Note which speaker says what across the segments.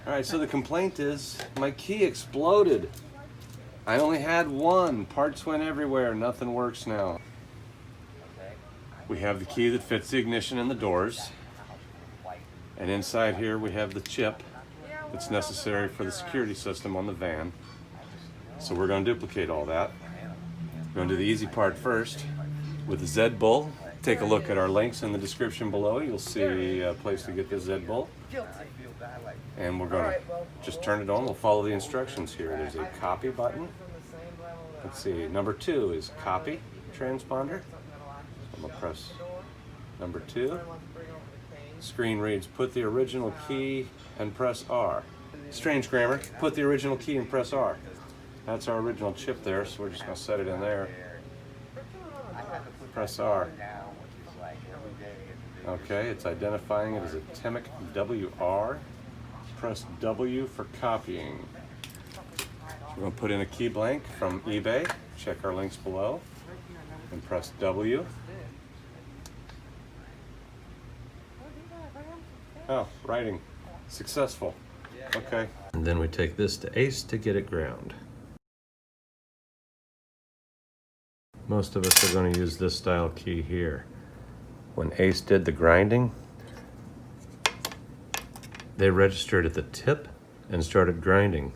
Speaker 1: All right, so the complaint is my key exploded. I only had one. Parts went everywhere. Nothing works now. We have the key that fits the ignition and the doors. And inside here we have the chip that's necessary for the security system on the van. So we're going to duplicate all that. We're going to do the easy part first with the Z-Bull. Take a look at our links in the description below. You'll see a place to get the Z-Bull. And we're going to just turn it on. We'll follow the instructions here. There's a copy button. Let's see, number 2 is copy transponder. I'm going to press number 2. Screen reads, put the original key and press R. Strange grammar, put the original key and press R. That's our original chip there, so we're just going to set it in there. Press R. Okay, it's identifying it as a Temic WR. Press W for copying. We're going to put in a key blank from eBay. Check our links below. And press W. Oh, writing. Successful. Okay. And then we take this to Ace to get it ground. Most of us are going to use this style key here. When Ace did the grinding, they registered at the tip and started grinding.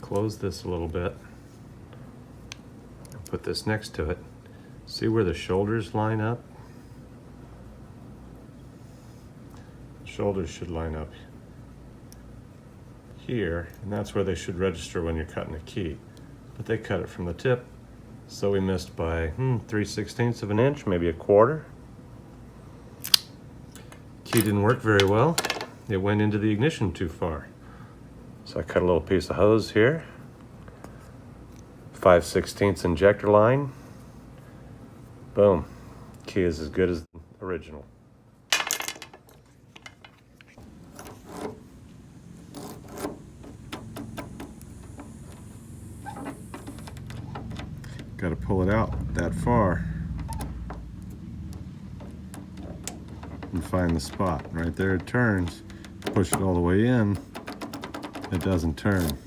Speaker 1: Close this a little bit. Put this next to it. See where the shoulders line up? The shoulders should line up here, and that's where they should register when you're cutting a key. But they cut it from the tip, so we missed by 3/16 of an inch, maybe a quarter. Key didn't work very well. It went into the ignition too far. So I cut a little piece of hose here. 5/16 injector line. Boom. Key is as good as the original. Got to pull it out that far and find the spot. Right there it turns. Push it all the way in, it doesn't turn.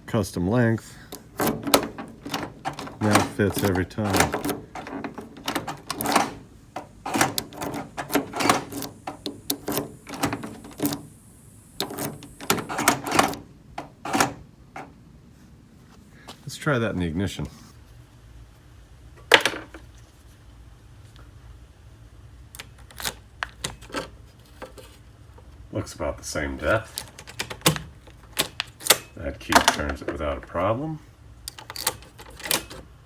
Speaker 1: Custom length. Now fits every time. Let's try that in the ignition. Looks about the same depth. That key turns it without a problem.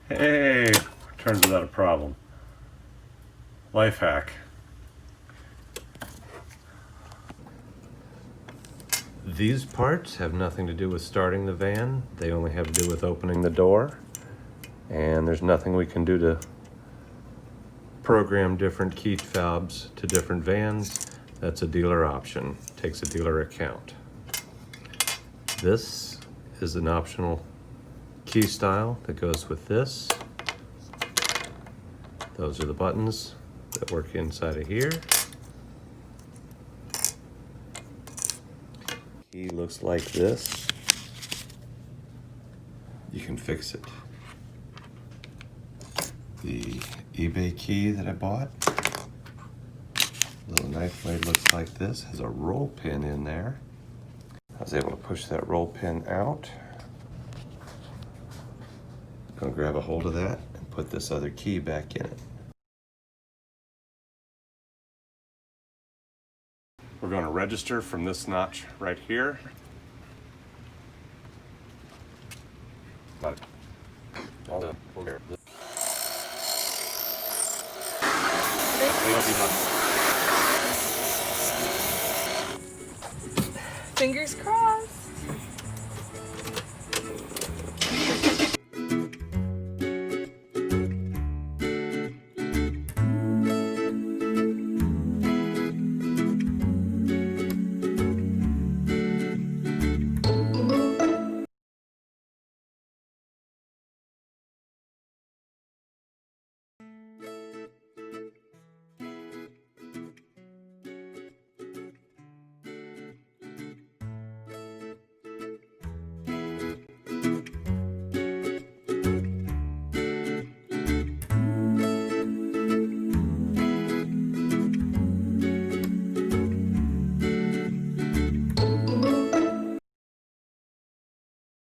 Speaker 1: Hey, turns without a problem. Life hack. These parts have nothing to do with starting the van. They only have to do with opening the door. And there's nothing we can do to program different key fobs to different vans. That's a dealer option. Takes a dealer account. This is an optional key style that goes with this. Those are the buttons that work inside of here. Key looks like this. You can fix it. The eBay key that I bought, little knife blade looks like this, has a roll pin in there. I was able to push that roll pin out. I'm going to grab a hold of that and put this other key back in it. We're going to register from this notch right here.
Speaker 2: Fingers crossed.